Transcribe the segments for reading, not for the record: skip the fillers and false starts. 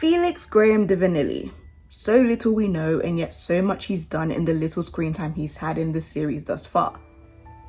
Felix Graham de Vanily. So little we know, and yet so much he's done in the little screen time he's had in the series thus far.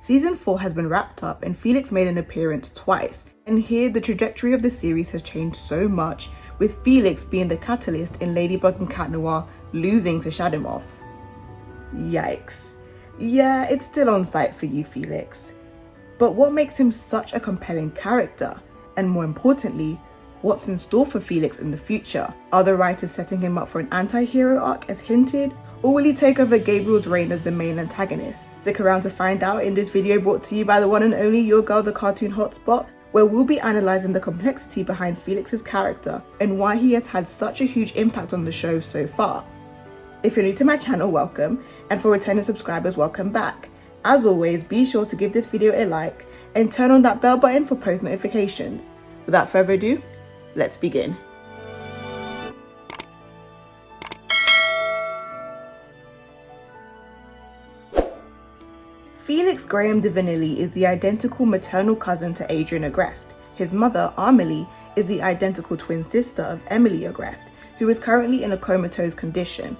Season 4 has been wrapped up and Felix made an appearance twice, and here the trajectory of the series has changed so much, with Felix being the catalyst in Ladybug and Cat Noir losing to Shadow Moth. Yikes. Yeah, it's still on site for you, Felix. But what makes him such a compelling character? And more importantly, what's in store for Felix in the future? Are the writers setting him up for an anti-hero arc as hinted? Or will he take over Gabriel's reign as the main antagonist? Stick around to find out in this video brought to you by the one and only your girl, the cartoon Hotspot, where we'll be analysing the complexity behind Felix's character and why he has had such a huge impact on the show so far. If you're new to my channel, welcome, and for returning subscribers, welcome back. As always, be sure to give this video a like and turn on that bell button for post notifications. Without further ado, let's begin. Felix Graham de Vanily is the identical maternal cousin to Adrian Agreste. His mother, Amelie, is the identical twin sister of Emily Agreste, who is currently in a comatose condition.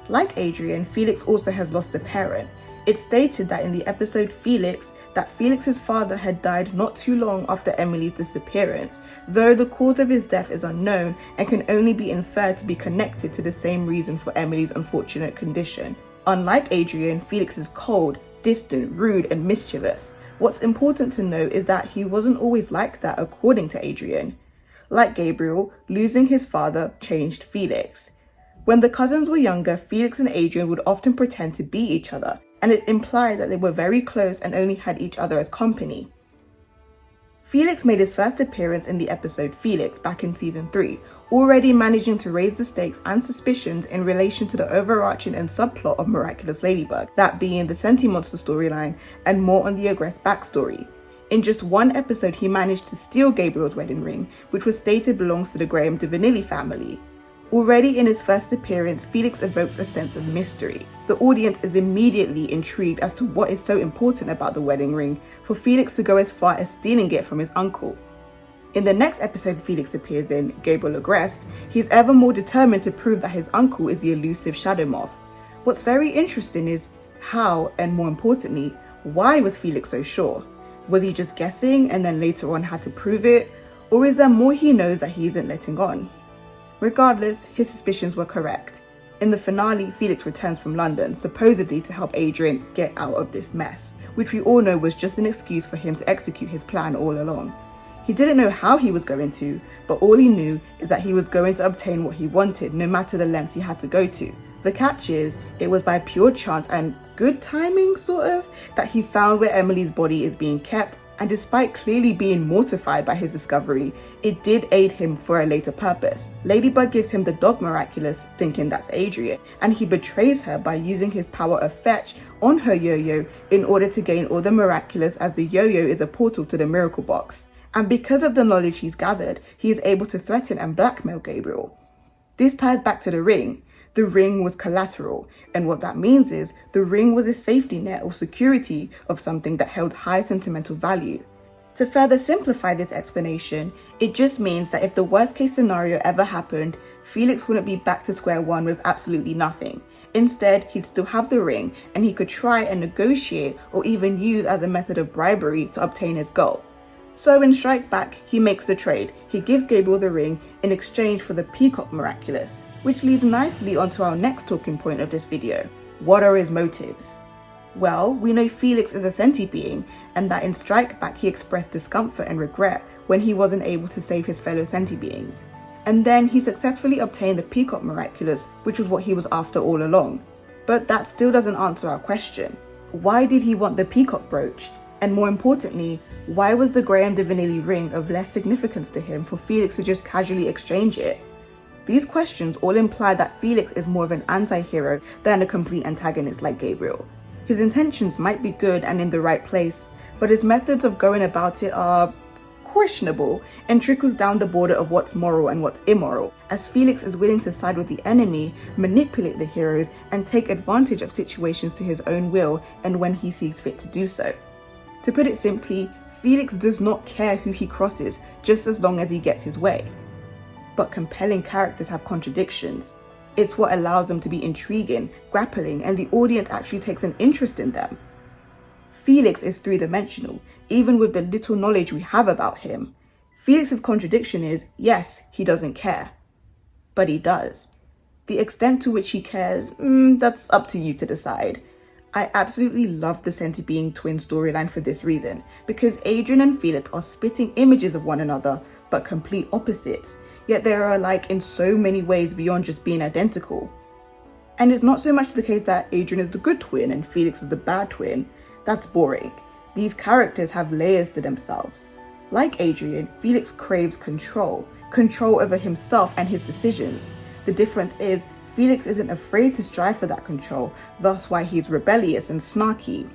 Like Adrian, Felix also has lost a parent. It's stated that in the episode Felix, that Felix's father had died not too long after Emily's disappearance, though the cause of his death is unknown and can only be inferred to be connected to the same reason for Emily's unfortunate condition. Unlike Adrian, Felix is cold, distant, rude, and mischievous. What's important to note is that he wasn't always like that according to Adrian. Like Gabriel, losing his father changed Felix. When the cousins were younger, Felix and Adrian would often pretend to be each other, and it's implied that they were very close and only had each other as company. Felix made his first appearance in the episode Felix back in season 3, already managing to raise the stakes and suspicions in relation to the overarching and subplot of Miraculous Ladybug, that being the Sentimonster storyline and more on the Agreste backstory. In just one episode, he managed to steal Gabriel's wedding ring, which was stated belongs to the Graham de Vanily family. Already in his first appearance, Felix evokes a sense of mystery. The audience is immediately intrigued as to what is so important about the wedding ring for Felix to go as far as stealing it from his uncle. In the next episode Felix appears in, Gabriel Agreste, he's ever more determined to prove that his uncle is the elusive Shadow Moth. What's very interesting is how, and more importantly, why was Felix so sure? Was he just guessing and then later on had to prove it? Or is there more he knows that he isn't letting on? Regardless, his suspicions were correct. In the finale, Felix returns from London, supposedly to help Adrian get out of this mess, which we all know was just an excuse for him to execute his plan all along. He didn't know how he was going to, but all he knew is that he was going to obtain what he wanted, no matter the lengths he had to go to. The catch is, it was by pure chance and good timing, sort of, that he found where Emily's body is being kept, and despite clearly being mortified by his discovery, it did aid him for a later purpose. Ladybug gives him the dog Miraculous, thinking that's Adrian, and he betrays her by using his power of fetch on her yo-yo in order to gain all the Miraculous, as the yo-yo is a portal to the miracle box. And because of the knowledge he's gathered, he is able to threaten and blackmail Gabriel. This ties back to the ring. The ring was collateral, and what that means is the ring was a safety net or security of something that held high sentimental value. To further simplify this explanation, it just means that if the worst case scenario ever happened, Felix wouldn't be back to square one with absolutely nothing. Instead, he'd still have the ring, and he could try and negotiate or even use as a method of bribery to obtain his goal. So in Strike Back, he makes the trade. He gives Gabriel the ring in exchange for the Peacock Miraculous, which leads nicely onto our next talking point of this video. What are his motives? Well, we know Felix is a sentient being, and that in Strike Back he expressed discomfort and regret when he wasn't able to save his fellow sentient beings. And then he successfully obtained the Peacock Miraculous, which was what he was after all along. But that still doesn't answer our question. Why did he want the Peacock brooch? And more importantly, why was the Graham de Vanily ring of less significance to him for Felix to just casually exchange it? These questions all imply that Felix is more of an anti-hero than a complete antagonist like Gabriel. His intentions might be good and in the right place, but his methods of going about it are questionable and trickles down the border of what's moral and what's immoral, as Felix is willing to side with the enemy, manipulate the heroes, and take advantage of situations to his own will and when he sees fit to do so. To put it simply, Felix does not care who he crosses, just as long as he gets his way. but compelling characters have contradictions. It's what allows them to be intriguing, grappling, and the audience actually takes an interest in them. Felix is three-dimensional, even with the little knowledge we have about him. Felix's contradiction is, yes, he doesn't care. But he does. The extent to which he cares, that's up to you to decide. I absolutely love the Senti-Being twin storyline for this reason, because Adrian and Felix are spitting images of one another, but complete opposites, yet they are alike in so many ways beyond just being identical. And it's not so much the case that Adrian is the good twin and Felix is the bad twin. That's boring. These characters have layers to themselves. Like Adrian, Felix craves control over himself and his decisions. The difference is, Felix isn't afraid to strive for that control, thus why he's rebellious and snarky.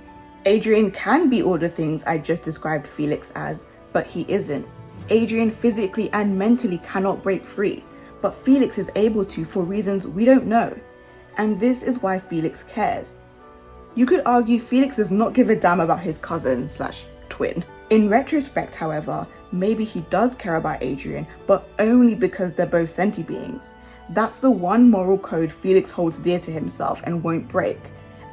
Adrian can be all the things I just described Felix as, but he isn't. Adrian physically and mentally cannot break free, but Felix is able to for reasons we don't know. And this is why Felix cares. You could argue Felix does not give a damn about his cousin/twin. In retrospect, however, maybe he does care about Adrian, but only because they're both senti-beings. That's the one moral code Felix holds dear to himself and won't break.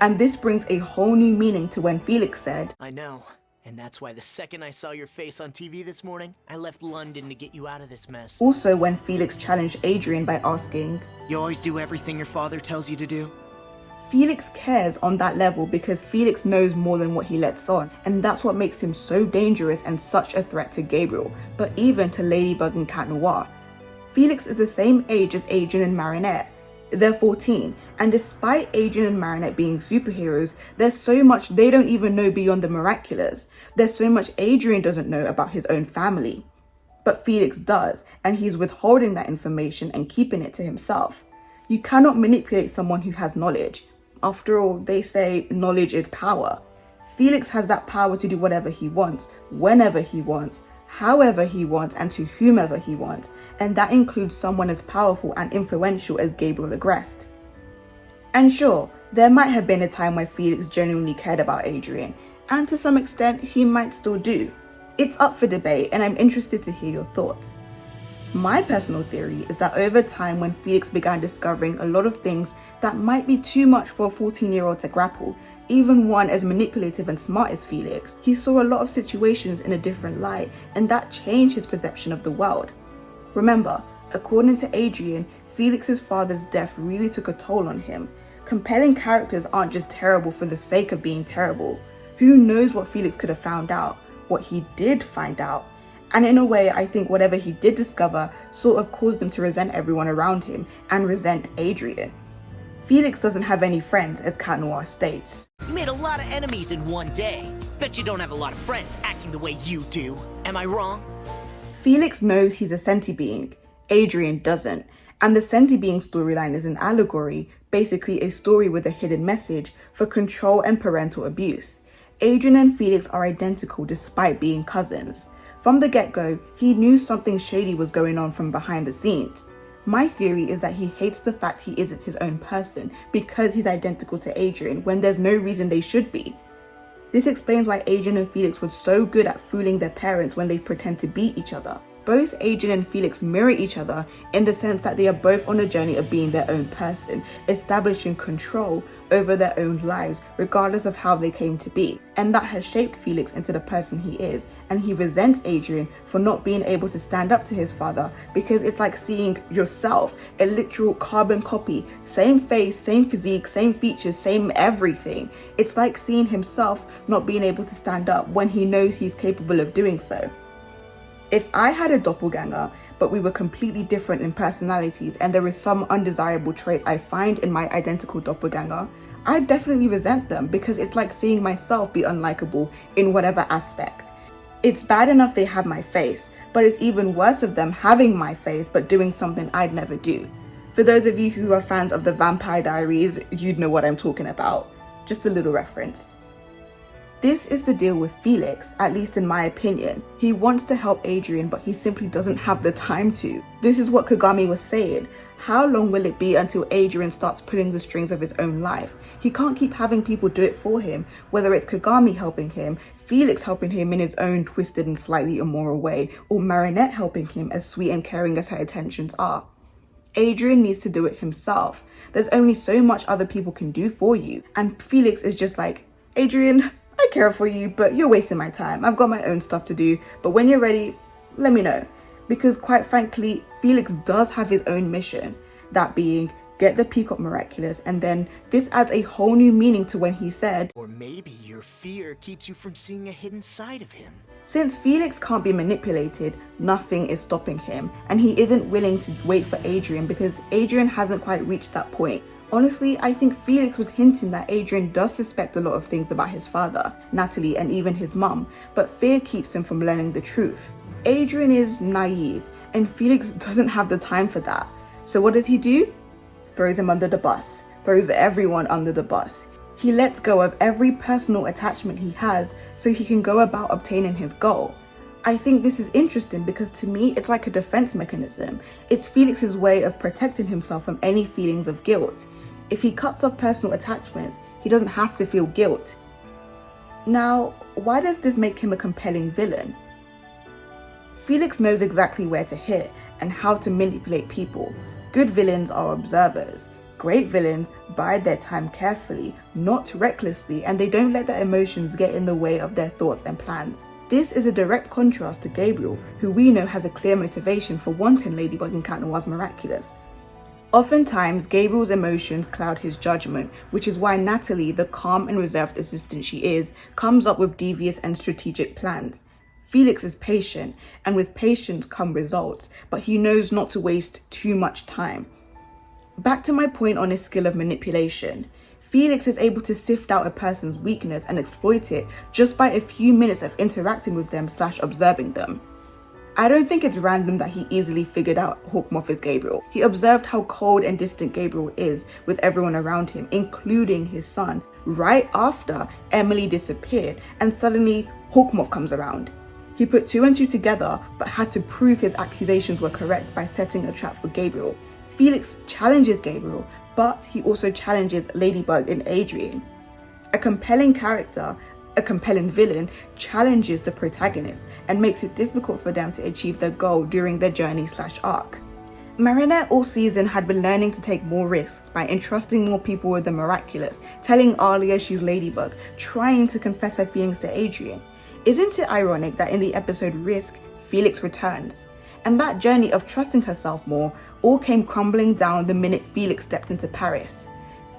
And this brings a whole new meaning to when Felix said, I know, and that's why the second I saw your face on TV this morning, I left London to get you out of this mess. Also when Felix challenged Adrian by asking, You always do everything your father tells you to do? Felix cares on that level because Felix knows more than what he lets on, and that's what makes him so dangerous and such a threat to Gabriel, but even to Ladybug and Cat Noir. Felix is the same age as Adrian and Marinette. They're 14, and despite Adrian and Marinette being superheroes, there's so much they don't even know beyond the miraculous. There's so much Adrian doesn't know about his own family. But Felix does, and he's withholding that information and keeping it to himself. You cannot manipulate someone who has knowledge. After all, they say knowledge is power. Felix has that power to do whatever he wants, whenever he wants, however he wants, and to whomever he wants, and that includes someone as powerful and influential as Gabriel Agreste. And sure, there might have been a time where Felix genuinely cared about Adrian, and to some extent he might still do. It's up for debate, and I'm interested to hear your thoughts. My personal theory is that over time, when Felix began discovering a lot of things that might be too much for a 14-year-old to grapple, even one as manipulative and smart as Felix, he saw a lot of situations in a different light, and that changed his perception of the world. Remember, according to Adrian, Felix's father's death really took a toll on him. Compelling characters aren't just terrible for the sake of being terrible. Who knows what Felix could have found out, what he did find out. And in a way, I think whatever he did discover sort of caused him to resent everyone around him and resent Adrian. Felix doesn't have any friends, as Cat Noir states. You made a lot of enemies in one day. Bet you don't have a lot of friends acting the way you do. Am I wrong? Felix knows he's a senti-being. Adrian doesn't. And the senti-being storyline is an allegory, basically a story with a hidden message for control and parental abuse. Adrian and Felix are identical despite being cousins. From the get-go, he knew something shady was going on from behind the scenes. My theory is that he hates the fact he isn't his own person because he's identical to Adrian when there's no reason they should be. This explains why Adrian and Felix were so good at fooling their parents when they pretend to be each other. Both Adrian and Felix mirror each other in the sense that they are both on a journey of being their own person, establishing control over their own lives regardless of how they came to be. And that has shaped Felix into the person he is, and he resents Adrian for not being able to stand up to his father because it's like seeing yourself, a literal carbon copy, same face, same physique, same features, same everything. It's like seeing himself not being able to stand up when he knows he's capable of doing so. If I had a doppelganger, but we were completely different in personalities and there were some undesirable traits I find in my identical doppelganger, I'd definitely resent them because it's like seeing myself be unlikable in whatever aspect. It's bad enough they have my face, but it's even worse of them having my face but doing something I'd never do. For those of you who are fans of the Vampire Diaries, you'd know what I'm talking about. Just a little reference. This is the deal with Felix, at least in my opinion. He wants to help Adrian, but he simply doesn't have the time to. This is what Kagami was saying. How long will it be until Adrian starts pulling the strings of his own life? He can't keep having people do it for him, whether it's Kagami helping him, Felix helping him in his own twisted and slightly immoral way, or Marinette helping him as sweet and caring as her intentions are. Adrian needs to do it himself. There's only so much other people can do for you. And Felix is just like, Adrian, I care for you, but you're wasting my time. I've got my own stuff to do, but when you're ready, let me know. Because quite frankly, Felix does have his own mission, that being, get the Peacock Miraculous, and then this adds a whole new meaning to when he said, or maybe your fear keeps you from seeing a hidden side of him. Since Felix can't be manipulated, nothing is stopping him, and he isn't willing to wait for Adrian because Adrian hasn't quite reached that point. Honestly, I think Felix was hinting that Adrian does suspect a lot of things about his father, Natalie, and even his mum, but fear keeps him from learning the truth. Adrian is naive, and Felix doesn't have the time for that. So what does he do? Throws him under the bus, throws everyone under the bus. He lets go of every personal attachment he has so he can go about obtaining his goal. I think this is interesting because to me, it's like a defense mechanism. It's Felix's way of protecting himself from any feelings of guilt. If he cuts off personal attachments, he doesn't have to feel guilt. Now, why does this make him a compelling villain? Felix knows exactly where to hit and how to manipulate people. Good villains are observers. Great villains bide their time carefully, not recklessly, and they don't let their emotions get in the way of their thoughts and plans. This is a direct contrast to Gabriel, who we know has a clear motivation for wanting Ladybug and Cat Noir's Miraculous. Oftentimes, Gabriel's emotions cloud his judgment, which is why Natalie, the calm and reserved assistant she is, comes up with devious and strategic plans. Felix is patient, and with patience come results, but he knows not to waste too much time. Back to my point on his skill of manipulation. Felix is able to sift out a person's weakness and exploit it just by a few minutes of interacting with them / observing them. I don't think it's random that he easily figured out Hawkmoth is Gabriel. He observed how cold and distant Gabriel is with everyone around him, including his son, right after Emily disappeared and suddenly Hawkmoth comes around. He put 2 and 2 together but had to prove his accusations were correct by setting a trap for Gabriel. Felix challenges Gabriel, but he also challenges Ladybug and Adrian. A compelling character, a compelling villain, challenges the protagonist and makes it difficult for them to achieve their goal during their journey / arc. Marinette all season had been learning to take more risks by entrusting more people with the miraculous, telling Alia she's Ladybug, trying to confess her feelings to Adrian. Isn't it ironic that in the episode Risk, Felix returns? And that journey of trusting herself more all came crumbling down the minute Felix stepped into Paris.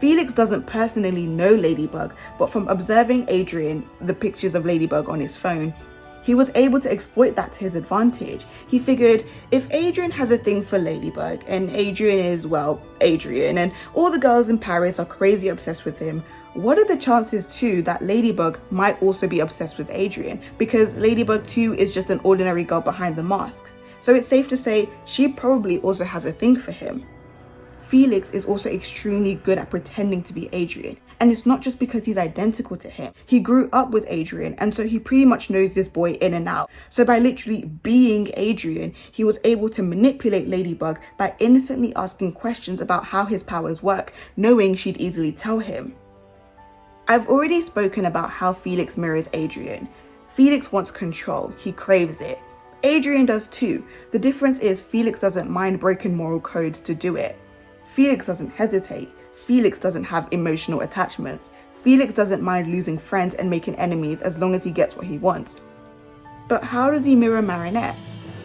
Felix doesn't personally know Ladybug, but from observing Adrian, the pictures of Ladybug on his phone, he was able to exploit that to his advantage. He figured if Adrian has a thing for Ladybug, and Adrian is, well, Adrian, and all the girls in Paris are crazy obsessed with him, what are the chances too that Ladybug might also be obsessed with Adrian? Because Ladybug too is just an ordinary girl behind the mask. So it's safe to say she probably also has a thing for him. Felix is also extremely good at pretending to be Adrian, and it's not just because he's identical to him. He grew up with Adrian, and so he pretty much knows this boy in and out. So by literally being Adrian, he was able to manipulate Ladybug by innocently asking questions about how his powers work, knowing she'd easily tell him. I've already spoken about how Felix mirrors Adrian. Felix wants control, he craves it. Adrian does too. The difference is Felix doesn't mind breaking moral codes to do it. Felix doesn't hesitate. Felix doesn't have emotional attachments. Felix doesn't mind losing friends and making enemies as long as he gets what he wants. But how does he mirror Marinette?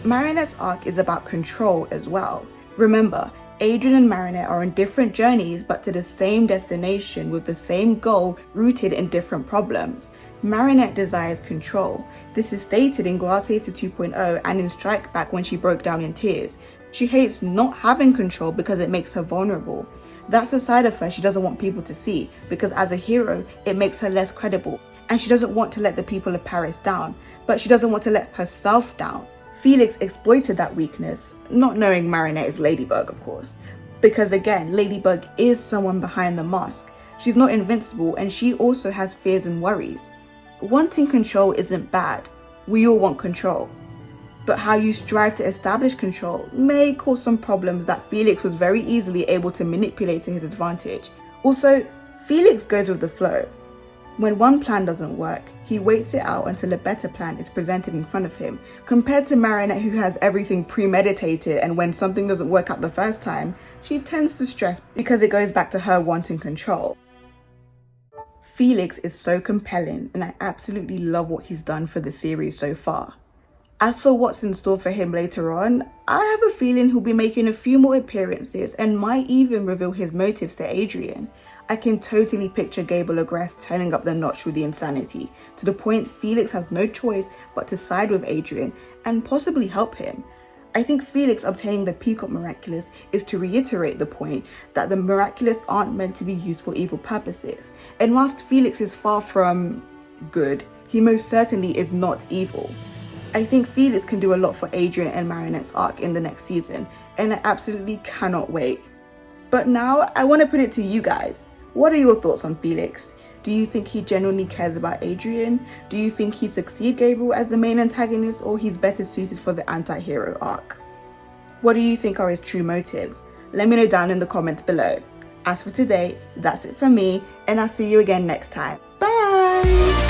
Marinette's arc is about control as well. Remember, Adrian and Marinette are on different journeys but to the same destination with the same goal rooted in different problems. Marinette desires control. This is stated in Glaciator 2.0 and in Strike Back when she broke down in tears. She hates not having control because it makes her vulnerable. That's a side of her she doesn't want people to see because as a hero, it makes her less credible. And she doesn't want to let the people of Paris down, but she doesn't want to let herself down. Felix exploited that weakness, not knowing Marinette is Ladybug, of course. Because again, Ladybug is someone behind the mask. She's not invincible and she also has fears and worries. wanting control isn't bad. We all want control. But how you strive to establish control may cause some problems that Felix was very easily able to manipulate to his advantage. Also, Felix goes with the flow. When one plan doesn't work, he waits it out until a better plan is presented in front of him, compared to Marinette, who has everything premeditated, and when something doesn't work out the first time, she tends to stress because it goes back to her wanting control. Felix is so compelling, and I absolutely love what he's done for the series so far. As for what's in store for him later on, I have a feeling he'll be making a few more appearances and might even reveal his motives to Adrian. I can totally picture Gable Agreste turning up the notch with the insanity, to the point Felix has no choice but to side with Adrian and possibly help him. I think Felix obtaining the Peacock Miraculous is to reiterate the point that the miraculous aren't meant to be used for evil purposes, and whilst Felix is far from good, he most certainly is not evil. I think Felix can do a lot for Adrian and Marinette's arc in the next season, and I absolutely cannot wait. But now I want to put it to you guys. What are your thoughts on Felix? Do you think he genuinely cares about Adrian? Do you think he'd succeed Gabriel as the main antagonist, or he's better suited for the anti-hero arc? What do you think are his true motives? Let me know down in the comments below. As for today, that's it from me, and I'll see you again next time. Bye!